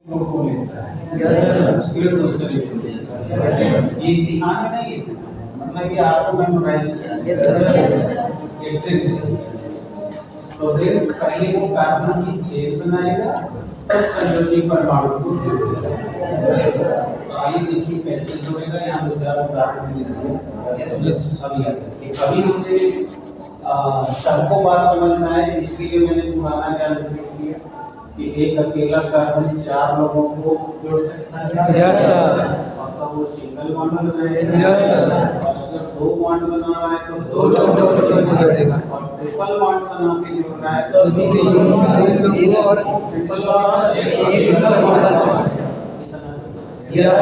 को लेता है, फिर दूसरे को लेता है। ये ध्यान में नहीं है, मतलब कि आपको मेमोराइज करना तो फिर पहले वो कार्बन की चेन बनाएगा, तब संयोजी परमाणु को जोड़ेगा। तो आइए देखिए कैसे जोड़ेगा। यहाँ दो चार उदाहरण दिए। अभी मुझे सबको बात समझ में आए, इसलिए मैंने पुराना ज्ञान रिपीट किया कि एक अकेला कार्बन 4 लोगों को जोड़ सकता है। Yes sir. मतलब वो सिंगल बॉन्ड बनाएगा। Yes sir. और अगर 2 बॉन्ड बना रहा है तो 2 लोगों को जोड़ेगा। और ट्रिपल बॉन्ड बना के जोड़ रहा है तो तो 3 लोगों और ट्रिपल बॉन्ड यस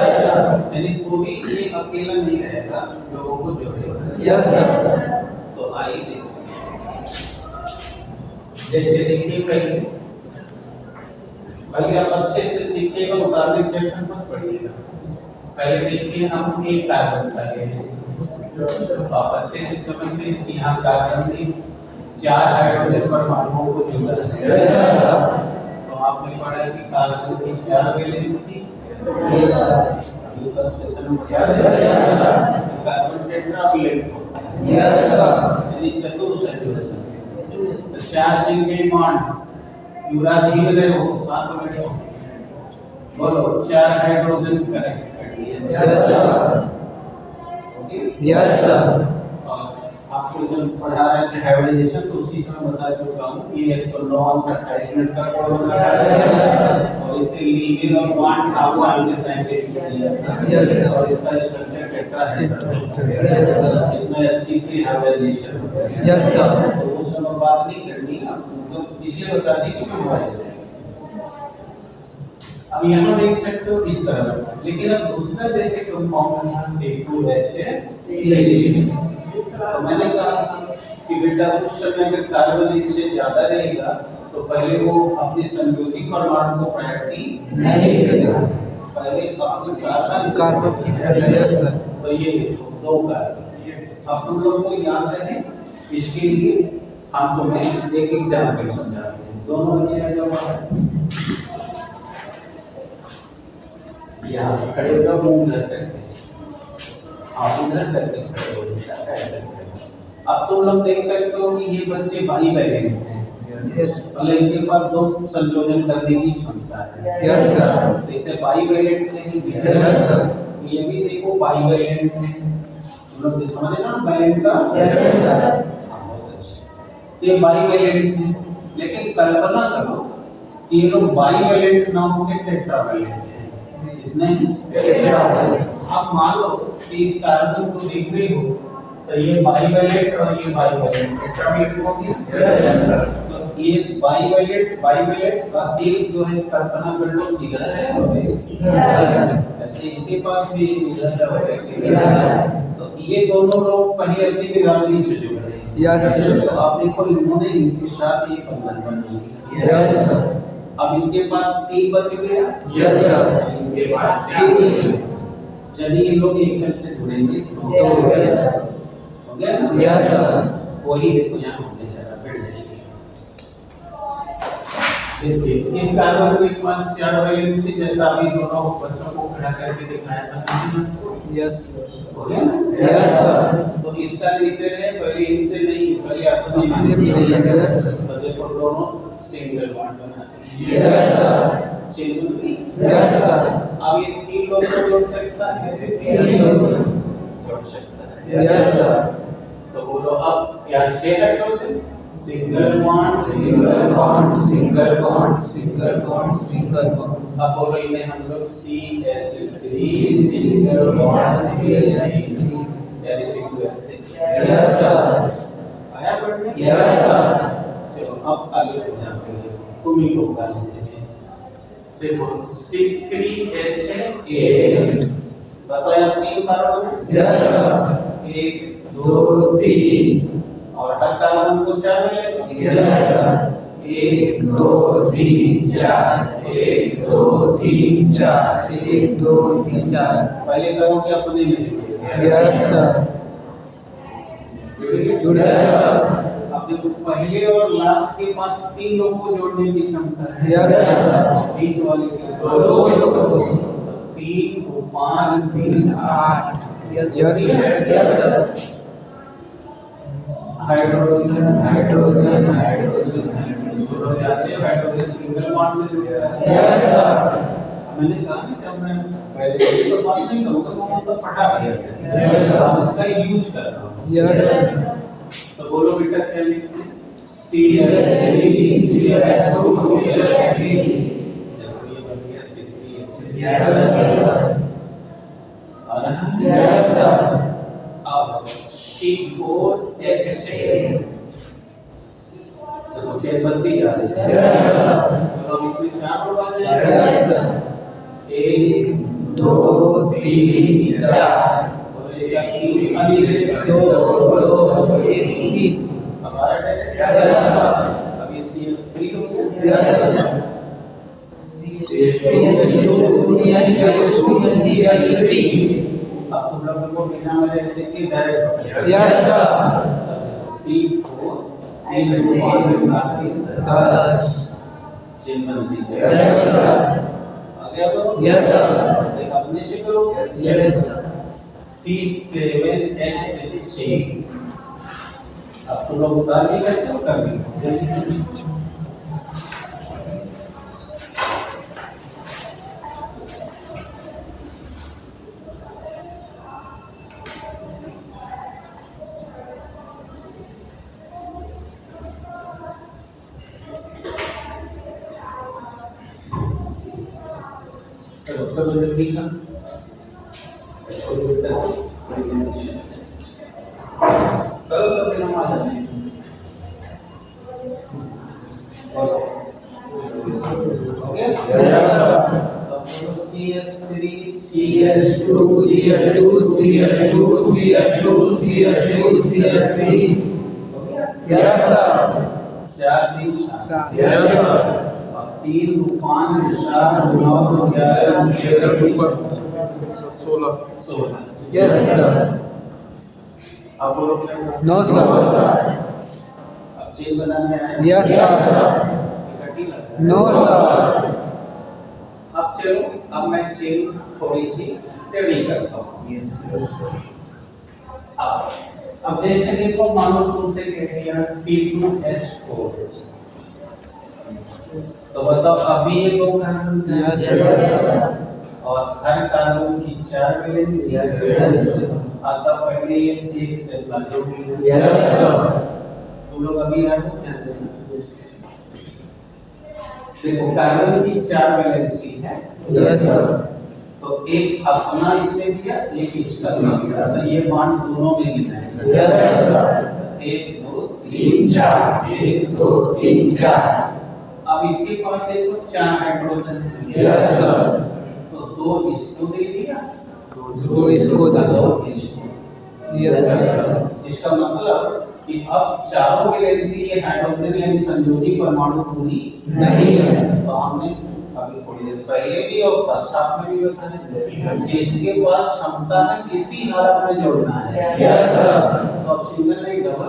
यानी वो भी ये अकेला नहीं रहेगा, लोगों को जोड़ेगा। Yes sir. तो आइए देखते हैं। जैसे देखिए पहले आप अच्छे से सीखिएगा, उतारने चैप्टर मत पढ़िएगा। पहले देखिए हम एक कार्बन का ले तो आप अच्छे से समझते हैं कि यहाँ कार्बन में 4 हाइड्रोजन परमाणुओं को जोड़ा है। तो आपने पढ़ा कि कार्बन की 4 वैलेंसी सेशन में क्या है, कार्बन टेट्रावैलेंट यानी चतुर संयोजन। तो 4 सिंगल बॉन्ड यूराधीन रहे हो, साथ में रहो, बोलो 4 हाइड्रोजन करेक्ट। Yes sir. और आपको जब पढ़ा रहे थे हाइब्रिडाइजेशन तो उसी समय बता चुका हूँ ये 109 से 28 मिनट का कोड होता है और इसे लीविंग और बॉन्ड आपको आगे साइंटिस्ट दिया था। यस और इसका स्ट्रक्चर टेट्राहेड्रल यस सर। इसमें sp3 हाइब्रिडाइजेशन। Yes sir. तो उस समय बात नहीं करनी, तो इसलिए बता दी कि क्यों। अब यहाँ देख सकते हो इस तरह, लेकिन अब दूसरा जैसे कंपाउंड था C2H6। तो मैंने कहा था कि बेटा उस समय अगर कार्बन एक से ज्यादा रहेगा तो पहले वो अपने संयोजी परमाणु को प्रायोरिटी नहीं करेगा, पहले अपने कार्बन। Yes sir. तो ये देखो 2 कार्बन। अब तुम लोग को याद रहे, इसके लिए हम तुम्हें एक एग्जाम्पल समझाते हैं। दोनों बच्चे हैं जो यहाँ खड़े होकर मुंह उधर करके, आप उधर करके खड़े हो ऐसे। अब तुम लोग देख सकते हो कि ये बच्चे बाई वैलेंट हैं, मतलब इनके पास 2 संयोजन करने की क्षमता है। Yes sir. तो इसे बाई वैलेंट नहीं है। Yes sir. ये भी देखो बाई वैलेंट है, तुम लोग समझे ना वैलेंट का। Yes sir. बहुत अच्छे, ये बाई वैलेंट है, लेकिन कल्पना करो कि ये लोग बाई वैलेंट ना होकर टेट्रावैलेंट है। आप मान लो कि इस कार्बन को देख रहे हो तो ये बाईवैलेंट और ये बाईवैलेंट टेट्रावैलेंट हो गया। तो ये बाईवैलेंट का एक जो है कल्पना कर लो इधर है, ऐसे इनके पास भी इधर है। तो ये दोनों लोग पहले अपनी बिरादरी से जुड़ रहे हैं। यस। तो आप देखो इन्होंने इनके साथ एक बंधन बना लिया। यस। अब इनके पास 3 बच गया। Yes sir. इनके पास 3। यदि ये लोग एकल से जुड़ेंगे तो हो गया ना। Yes sir. वही देखो यहाँ होने जा रहा, बढ़ जाएगी। देखिए इस कार्बन के पास 4 वैलेंसी, जैसा अभी दोनों बच्चों को खड़ा करके दिखाया था। यस हो गया ना। Yes sir. तो इसका नेचर है पहले इनसे नहीं, पहले अपने। यस। तो देखो दोनों सिंगल बॉन्ड बनाते हैं। Yes sir. Yes sir. अब ये 3 लोग को जोड़ सकता है, जोड़ सकता है। Yes sir. तो बोलो अब यहाँ 6 hydrogen, single bond single bond single bond single bond single bond. अब बोलो इन्हें हम लोग CH3 सिंगल बॉन्ड CH3 यानी C2H6। Yes sir. आया पढ़ने? Yes sir. चलो अब आगे एग्जांपल तुम ही लोग कर लेते हैं। देखो C3H8 बताया 3 कार्बन। Yes sir. 1 2 3 और हर कार्बन को 4 वैलेंसी। Yes sir. 1 2 3 4 1 2 3 4 1 2 3 4। पहले करो कि अपने में जुड़े। Yes sir. जुड़ गए? जुड़ गया सर। अब अब देखो पहले और लास्ट के पास 3 लोग को जोड़ने की क्षमता है। Yes sir. बीच वाले के दो लोग 3 को 5 3 8 यस सर। हाइड्रोजन हाइड्रोजन तो जाते हैं हाइड्रोजन सिंगल बॉन्ड से जुड़ा है। Yes sir. मैंने कहा कि जब मैं पहले ये तो बात नहीं करूँगा तो तो पढ़ा दिया Yes, sir. है उसका यूज कर रहा हूँ। यस तो बोलो बेटा क्या लिखते हैं? चेन बनती जा रही है। तो हम इसमें 4 लोग आ जाएंगे। 1 2 3 4 और इसका 3 खाली रहेगा। 2 1 3 हमारा डायरेक्ट यस सर। अब ये CS3 हो गया। Yes sir. अब तुम लोगों को बिना मेरे से के डायरेक्ट यस सर। C4 3 को 5 के साथ ही 10 चेन बनती है। Yes sir. आगे अब यस सर। एक अपने से करोगे। Yes sir. C7H16 अब तुम लोग उतार नहीं सकते हो कभी। चलो जल्दी का तीन तूफान 7 9 11 16 यस सर। अब बोलो क्या? No sir. अब चेन बनाने आए। Yes sir. इकट्ठी करते हैं। No sir. अब चलो अब मैं चेन थोड़ी सी टेढ़ी करता हूँ। यस अब जैसे देखो मानो तुमसे कह दिया C2H4 तो बताओ अभी ये 2 कार्बन यस और हर कार्बन की 4 वैलेंसी है। आता पहले ये 1 से जोड़ यस सर। तुम लोग अभी याद ध्यान देना। देखो कार्बन की 4 वैलेंसी है। Yes sir. तो एक अपना इसमें दिया एक इसका दिया तो ये बॉन्ड दोनों में मिला है। Yes sir. 1 2 3 4 1 2 3 4 अब इसके पास देखो 4 हाइड्रोजन है। Yes sir. तो 2 इसको दे दिया 2 इसको दे दो। 2 इसको। Yes sir. इसका मतलब कि अब चारों वैलेंसी ये हाइड्रोजन यानी संयोजी परमाणु पूरी नहीं है। तो हमने अभी थोड़ी देर पहले भी और फर्स्ट हाफ में भी बताया जिसके पास क्षमता है किसी हालत में जोड़ना है। Yes sir. तो अब सिंगल नहीं डबल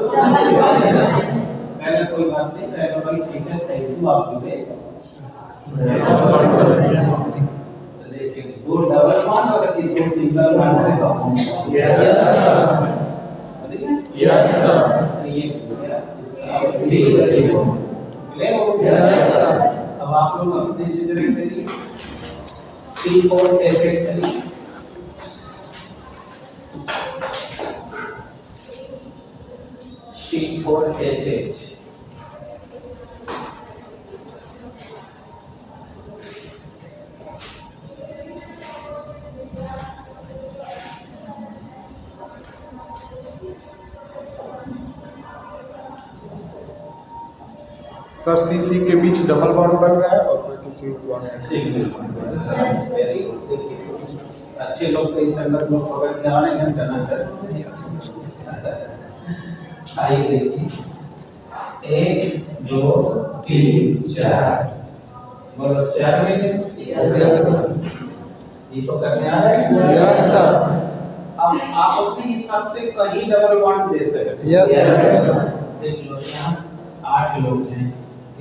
पहले कोई बात नहीं पहले भाई ठीक है थैंक यू आप जुड़े। तो देखिए 2 डबल बॉन्ड और 2 सिंगल बॉन्ड से कम। Yes sir. Yes sir. तो ये हो गया इसका क्लियर हो गया। Yes sir. अब आप लोग अपने से डायरेक्ट करिए C4H8 करिए। C4H8 सर CC के बीच डबल बॉन्ड बन रहा है और कोई किसी सिंगल बॉन्ड। Very good. देखिए अच्छे लोग कई संगत लोग पकड़ के आ रहे हैं करना सर। आइए देखिए 1 2 3 4 बोलो 4 में यस ये तो करने आ रहे हैं। Yes sir. अब आप अपने हिसाब से कहीं डबल बॉन्ड दे सकते हैं। Yes sir. देख लो यहाँ 8 लोग हैं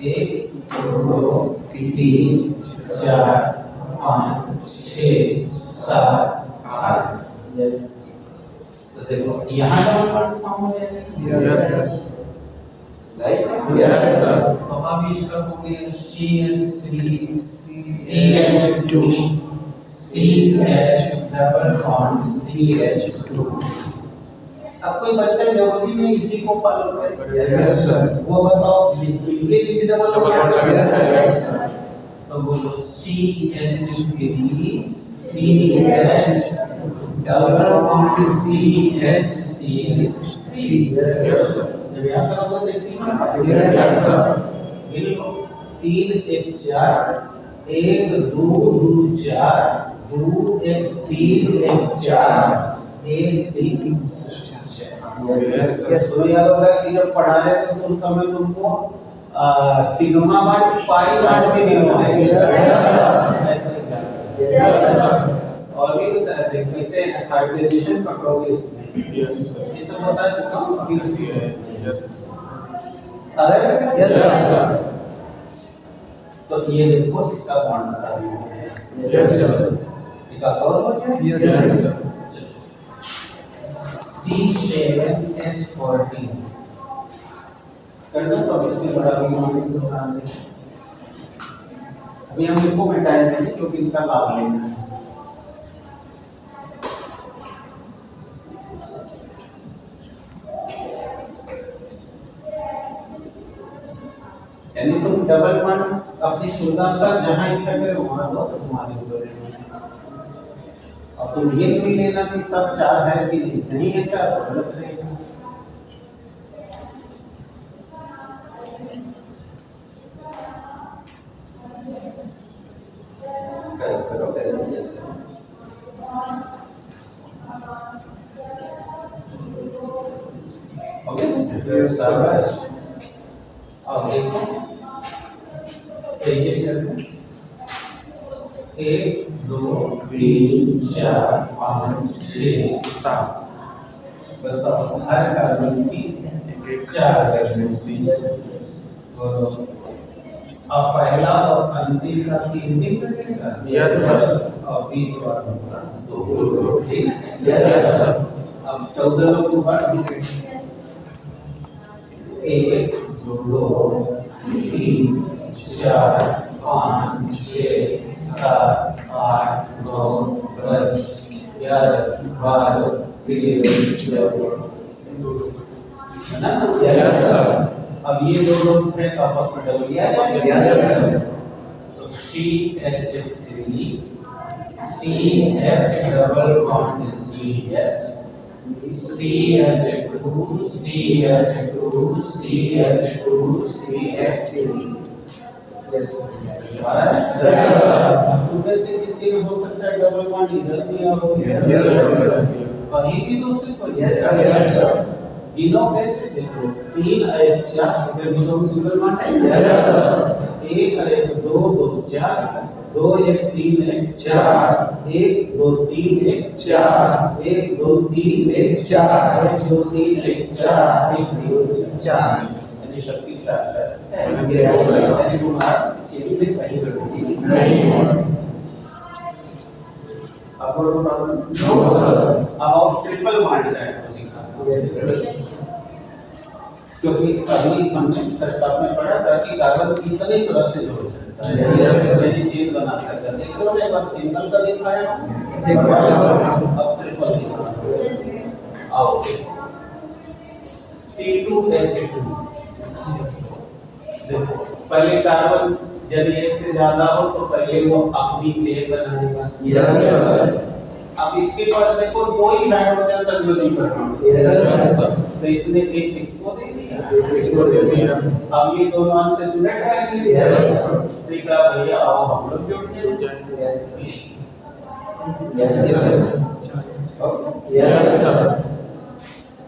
1 2 3 4 5 6 7 8 यस तो देखो यहाँ डबल बॉन्ड फॉर्म हो जाएगा yes sir right yes sir तो अब इसका हो गया CH3 CH2 CH double bond CH2 अब कोई बच्चा जरूरी नहीं इसी को फॉलो करे यस सर वो बताओ लिखेंगे कि डबल बॉन्ड यस सर तो बोलो CH3 CH double bond CH3 जब यहाँ करोगे तो देखिए यस सर बिल्कुल 3 1 4 1 2 2 4 2 1 3 1 4 1 3 यस सर तो याद होगा कि जब पढ़ा रहे थे तो उस समय तुमको सिग्मा बाय पाई बाय भी नहीं होता है और भी तो कैसे हाइब्रिडाइजेशन पकड़ोगे इसमें यस सर ये सब बता चुका हूँ अभी यस अरे यस सर तो ये देखो इसका बॉन्ड बता रही यस सर एक और हो जाए यस सर C7H14 कर दो तो इससे बड़ा भी हम तो काम नहीं अभी हम इनको मिटाएंगे क्योंकि इनका लाभ लेना है यानी तुम डबल बॉन्ड अपनी सुविधा अनुसार जहां इच्छा करे वहां दो तो तुम्हारी जरूरत अब तुम ये नहीं लेना कि सब 4 है कि नहीं है 4 तो गलत रहेगा करो कैसे ओके शाबाश अब देखो ये करना 1 2 3 4 5 6 7 बताओ हर कार्बन की 4 वैलेंसी अब पहला और अंतिम का 3 दिन लगेगा यस सर और बीच वालों का 2 ठीक है यस सर अब 14 लोग को बांट देंगे 1 2 3 4 5 6 7 8 9 10 11 12 13 14 है ना यस सर अब ये दो लोग हैं तो आपस में डबल लिया जाएगा यस सर तो CH3 CH double bond CH CH2 CH2 CH2 CH3 yes अब तुम्हें से किसी में हो सकता है डबल बॉन्ड इधर भी हो यस सर कहीं भी तो सिर्फ यस सर तीनों कैसे देखो 3 1 4 इधर भी तो सिंगल बॉन्ड है यस सर 1 1 2 2 4 2 1 3 1 4 1 2 3 1 4 1 2 3 1 4 1 2 3 1 4 1 2 4 यानी शक्ति 4 है यानी तुम्हारा चेरी में कहीं गड़बड़ी नहीं अब और प्रॉब्लम नो सर अब ट्रिपल बॉन्ड का है क्योंकि अभी हमने फर्स्ट क्लास में पढ़ा था कि कार्बन कितने तरह से जोड़ सकता है यानी चेन बना सकता है देखो ना एक बार सिंगल का दिखाया एक बार अब ट्रिपल दिखा आओ C2H2 देखो पहले कार्बन यदि एक से ज्यादा हो तो पहले वो अपनी चेन बनाएगा यस सर अब इसके बाद देखो दो ही हाइड्रोजन संयोजी परमाणु तो इसने एक इसको दे दिया अब ये दोनों आन से जुड़े रहेंगे यस ठीक है भैया आओ हम लोग जुड़ जाएंगे यस यस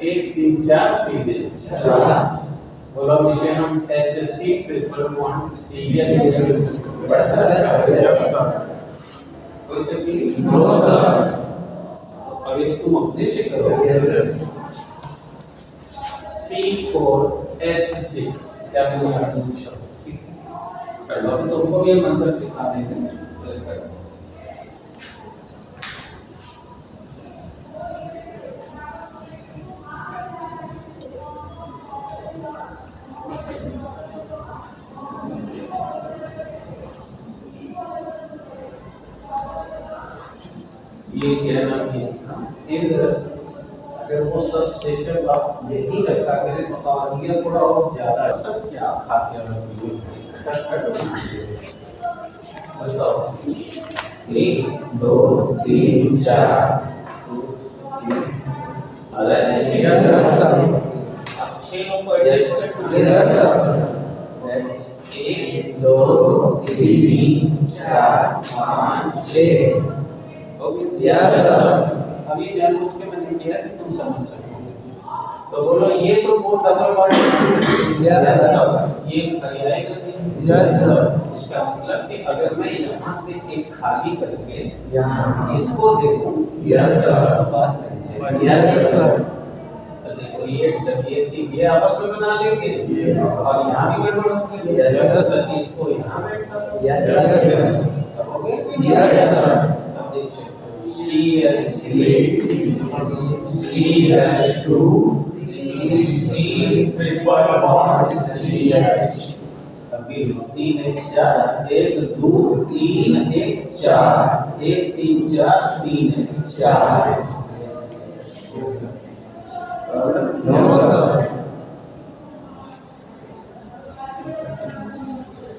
1 3 4 3 बोलो विषय हम HC ट्रिपल बॉन्ड CH कोई तकलीफ नो सर अब एक तुम अपने से करो C4 H6 क्या बोला शब्द, ठीक है। कर लो, अभी तुमको भी ये मंत्र सिखा देंगे। ये कहना कि इंद्र, अगर वो सब सेटअप आप यही रखा करें तो आवाज़ थोड़ा और ज्यादा सब क्या खा के बताओ। 1 2 3 4 अरे यस सर, अच्छे लोग को एडजस्ट करना। Yes sir, 1 2 3 4 5 6 yes sir. अभी जानबूझ के मैंने किया कि तुम समझ सको, तो बोलो ये तो वो डबल वर्ड यस सर, ये पर्याय गति। यस सर, इसका मतलब कि अगर मैं यहाँ से एक खाली करके यहाँ इसको देखूं, यस सर, तो बात बन जाएगी। यस सर, तो देखो ये सीधे आपस में बना लेंगे और यहाँ भी गड़बड़ होगी। यस सर, इसको यहाँ बैठा दो। यस सर, तब हो गया कि नहीं? यस सर, अब देख सकते हो CS3 CS2 C triple bond CH। अभी 3 1 4 1 2 3 1 4 1 3 4 3 1 4। नो सर,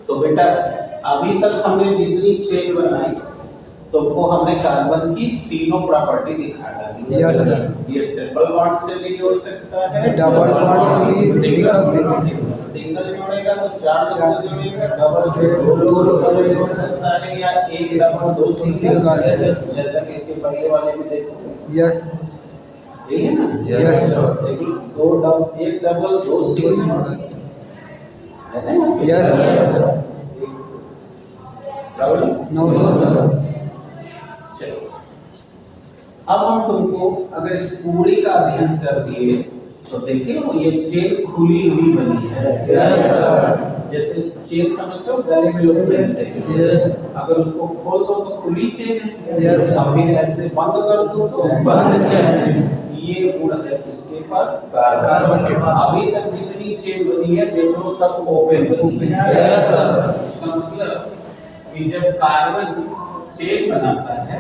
तो बेटा अभी तक हमने जितनी चेन बनाई तो वो हमने कार्बन की तीनों प्रॉपर्टी दिखा डाली। Yes sir. ये ट्रिपल बॉन्ड से भी जोड़ सकता है, डबल बॉन्ड से भी, सिंगल से भी। सिंगल जोड़ेगा तो 4 चार जोड़ेगा, डबल से 2 लोग जोड़ सकता है, या एक डबल 2 सिंगल, जैसा कि इसके पहले वाले में देखो। यस यही है ना? यस सर, देखो 2 डबल, एक डबल 2 सिंगल है ना? Yes sir, double. No sir, चलो अब हम तुमको अगर इस पूरी का अध्ययन कर दिए तो देखिए वो ये चेन खुली हुई बनी है। यस सर, जैसे चेन समझते हो गले में लोग पहनते हैं, यस, अगर उसको खोल दो तो खुली चेन है। यस। और फिर ऐसे बंद कर दो तो बंद चेन है। ये गुण है किसके पास? कार्बन के पास। अभी तक जितनी चेन बनी है देख लो सब ओपन बनी है। यस सर, इसका मतलब कि जब कार्बन चेन बनाता है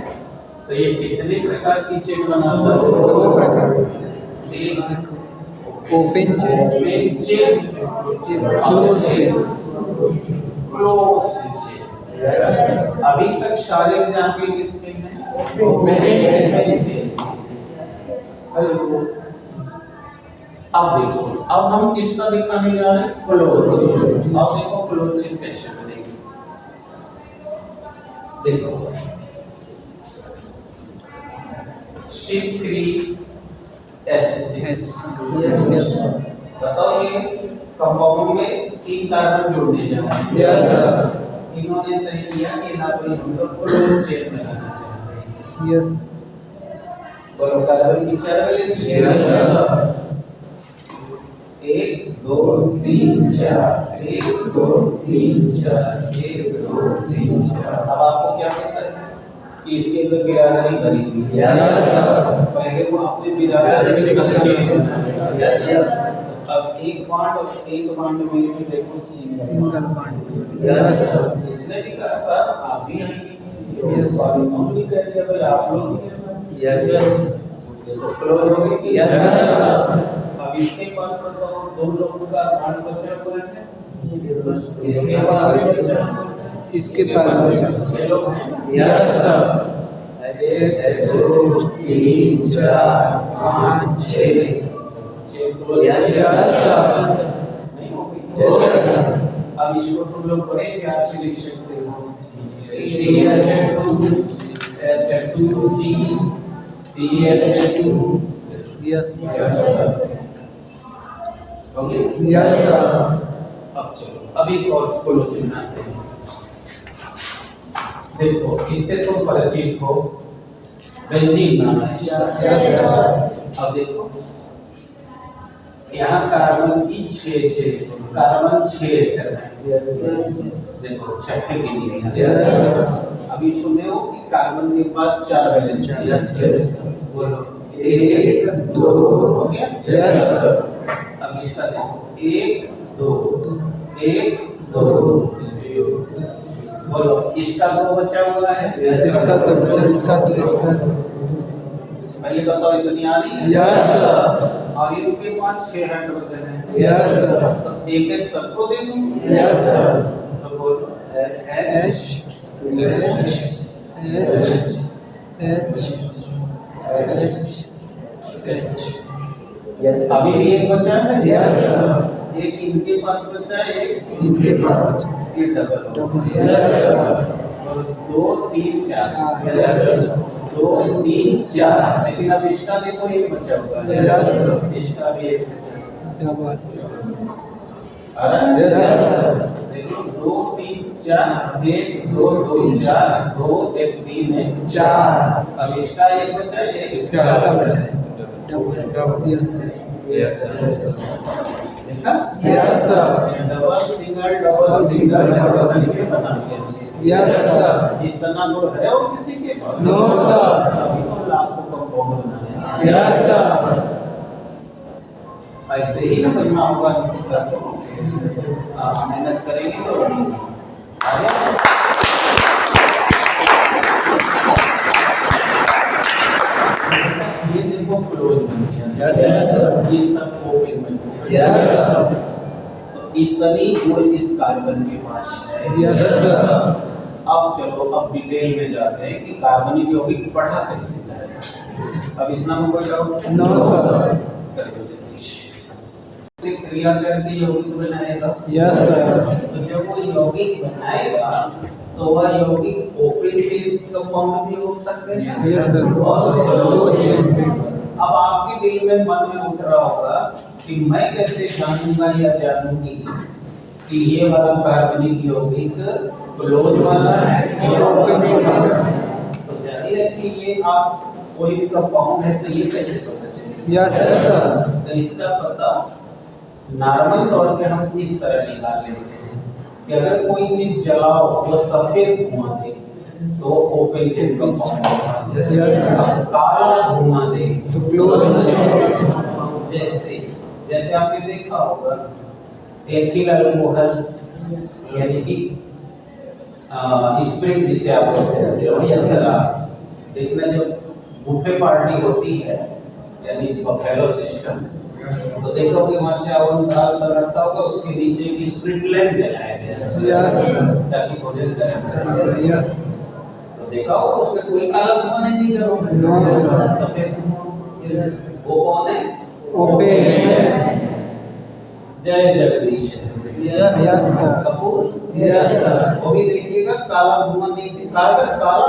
तो ये कितने प्रकार की चेन बनाता है? 2 प्रकार, एक ओपन चेन, ओपन चेन, एक क्लोज चेन। Close chain. अभी तक सारे एग्जाम्पल किसके हैं? Open chain. हेलो, अब देखो, अब हम किसका दिखाने जा रहे हैं? Close chain. अब देखो क्लोज चेन कैसे बनेगी। देखो C3H6, यस सर, बताओ ये कंपाउंड में 3 कार्बन जोड़ने जा रहे हैं। यस सर, इन्होंने तय किया कि ना कोई हम लोग क्लोज चेन बनाना चाहते हैं। यस, बोलो कार्बन की 4 वैलेंस शेयर यस सर, 1 2 3 4 1 2 3 4 1 2 3 4। अब आपको क्या पता है कि इसके अंदर बिरादरी भरी हुई है? यस सर, पहले वो अपने बिरादरी के साथ चेन बनाया। यस, अब एक बॉन्ड और एक बॉन्ड में देखो सिंगल बॉन्ड, यस सर, इसने भी कहा सर आप भी आएंगे, यस। पॉलीनॉम भी कह दिया भाई आप लोग भी आएंगे। यस, तो क्लोज हो गई कि यस सर, अब इसके पास बताओ 2 लोगों का बॉन्ड बचा हुआ है, इसके पास बचा हुआ है, इसके पास बचा, 6 लोग हैं। यस सर, 1 2 3 4 5 6, यस सर, नहीं हो गई। यस सर, अब इसको तुम लोग बड़े प्यार से लिख सकते हो CH2, H2C CH2। यस, हो गया? यस सर, अब चलो अब एक और क्लोज बनाते हैं। देखो इससे तुम परिचित हो, बेंजीन नाम है। यस सर, अब देखो यहाँ कार्बन की 6 कार्बन 6 एटम है। देखो छठे के लिए अभी सुने हो कि कार्बन के पास 4 वैलेंस है। बोलो 1 2 हो गया। अब इसका देखो 1 2 1 2 बोलो इसका 2 बचा हुआ है। इसका तो बचा, इसका पहले बताओ इतनी आ रही है। यस और इनके पास 6 हाइड्रोजन है। यस तो एक एक सबको दे दूं। यस तो बोलो H H अभी भी एक बचा है। यस एक इनके पास बचा है, एक इनके पास ये डबल यस 2 3 4 यस 2 3 4 लेकिन अब इसका देखो एक बचा हुआ है। यस इसका भी एक बचा है। डबल आ रहा है? यस देखो 2 3 4 1 2 2 4 2 1 3 है 4 अब इसका एक बचा है, एक इसका बचा है डबल यस यस देखा? Yes double single double single बता दिया। यस इतना गुण है और किसी के पास? नो सर अभी तो लाखों कंपाउंड बनाए। यस सर ऐसे ही ना करना होगा किसी का तो मेहनत करेंगे तो आगे। ये देखो क्लोज बन गया। यस यस ये सब ओपन बन गया। यस तो इतनी गुण इस कार्बन के पास है। यस अब चलो अब डिटेल में जाते हैं कि कार्बनिक यौगिक पढ़ा कैसे जाए। अब इतना में कोई डाउट? नो सर कर दो जल्दी। क्रिया करके यौगिक बनाएगा। यस सर तो जब वो यौगिक बनाएगा तो वह यौगिक ओपन चेन कंपाउंड भी हो सकते हैं। यस सर दो चेन अब आपके दिल में मन में उठ रहा होगा कि मैं कैसे जानूंगा या जानूंगी कि ये वाला कार्बनिक यौगिक क्लोज वाला है या ओपन वाला है। तो जाहिर है कि ये आप कोई भी कंपाउंड है तो ये कैसे पता चलेगा? यस सर तो इसका पता नॉर्मल तौर पे हम इस तरह निकाल लेते हैं कि अगर कोई चीज जलाओ वो सफेद धुआं दे तो ओपन चेन कंपाउंड है। काला धुआं दे तो क्लोज जैसे जैसे आपने देखा होगा एथिल अल्कोहल यानी कि स्प्रिट जिसे आप बोलते हो या शराब। देखना जब बुफे पार्टी होती है यानी बफेलो सिस्टम तो देखो कि वहाँ चावल दाल सब रखा होगा उसके नीचे की स्प्रिट लैंप जलाया गया है। यस ताकि भोजन गर्म यस तो देखा होगा उसमें कोई काला धुआं नहीं दिख रहा होगा। नो सर सफेद धुआं वो कौन है? ओपन जय Jagdish yes sir Kapoor. Yes sir वो भी देखिएगा काला धुआं नहीं दिख काला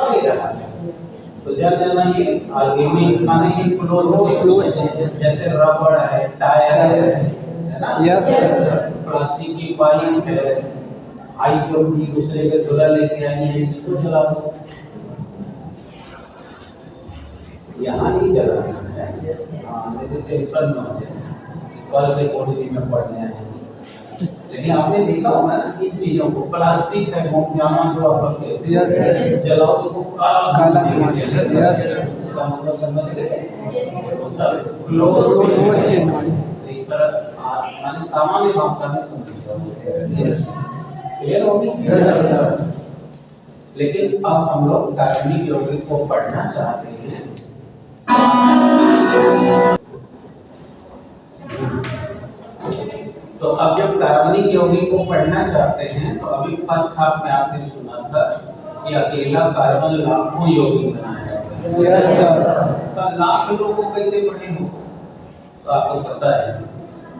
नहीं रहा है। तो जब जाना ये आर्गेनिक माने ये क्लोज जैसे रबड़ है टायर है ना। यस प्लास्टिक की पाइप है आई क्यों भी दूसरे का झोला लेके आई है इसको जलाओ। यहाँ नहीं जलाना है। हाँ मेरे टेंशन न हो जाए कल से कॉलेज में पढ़ने आए लेकिन आपने देखा होगा ना इन चीजों को प्लास्टिक है मोमजामा जो आप रखते यस जलाओ तो वो काला धुआं यस इसका मतलब समझ गए वो सब क्लोज चेन इस तरह माने सामान्य भाषा में समझ यस क्लियर होगी। यस सर लेकिन अब हम लोग कार्बनिक यौगिक को पढ़ना चाहते हैं। तो अब जब कार्बनिक यौगिक को पढ़ना चाहते हैं तो अभी फर्स्ट हाफ में आपने सुना था कि अकेला कार्बन लाखों यौगिक बनाया है। यस सर तो लाख लोगों को कैसे पढ़े हो? तो आपको पता है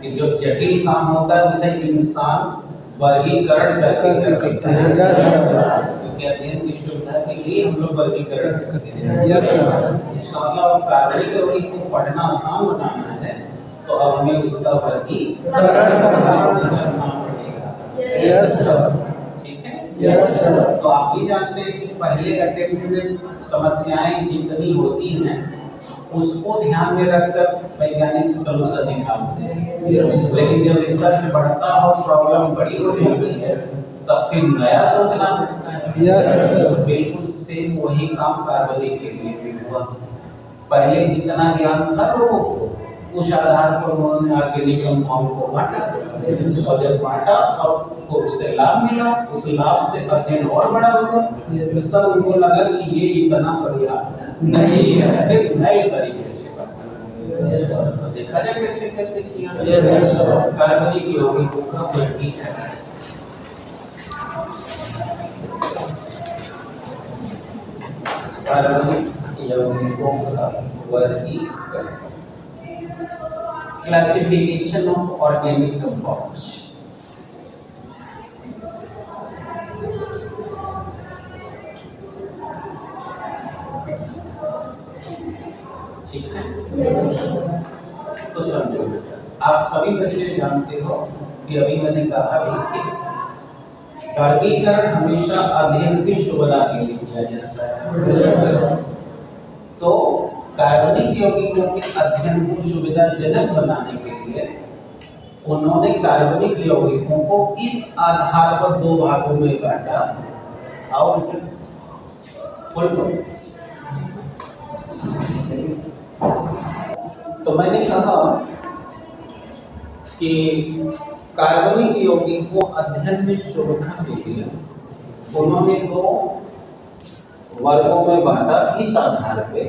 कि जो जटिल काम होता है उसे इंसान वर्गीकरण करके करते हैं। यस सर क्योंकि अध्ययन की सुविधा के लिए हम लोग वर्गीकरण करते हैं। यस सर इसका मतलब कार्बनिक यौगिक को पढ़ना आसान बनाना है तो अब हमें उसका वर्गीकरण करना पड़ेगा। यस सर ठीक है। यस सर तो आप भी जानते हैं कि पहले अटेम्प्ट में समस्याएं जितनी होती हैं उसको ध्यान में रखकर वैज्ञानिक सलूशन निकालते हैं। Yes. लेकिन जब रिसर्च बढ़ता हो, प्रॉब्लम बड़ी हो जाती है, तब फिर नया सोचना पड़ता है। Yes. तो बिल्कुल सेम वही काम कार्बनिक के लिए भी हुआ। पहले जितना ज्ञान था लोगों को, उस आधार पर उन्होंने ऑर्गेनिक कंपाउंड को बांटा, और जब बांटा तब तो उससे लाभ मिला, उस लाभ से अध्ययन और बड़ा हुआ। तब उनको लगा कि ये इतना पर्याप्त नहीं है। फिर नए तरीके से करना। तो देखा जाए कैसे कैसे किया। Yes. कार्बनिक यौगिकों का वर्गीकरण। कार्बनिक यौगिकों का वर्गीकरण। Classification of organic compounds. ठीक है, तो समझो आप सभी बच्चे जानते हो कि अभी मैंने कहा भी कि वर्गीकरण हमेशा अध्ययन की सुविधा के लिए किया जाता है। तो कार्बनिक यौगिकों के अध्ययन को सुविधाजनक बनाने के लिए उन्होंने कार्बनिक यौगिकों को इस आधार पर दो भागों में बांटा। और तो मैंने कहा कि कार्बनिक यौगिकों अध्ययन में सुविधा के लिए उन्होंने दो वर्गों में बांटा इस आधार पे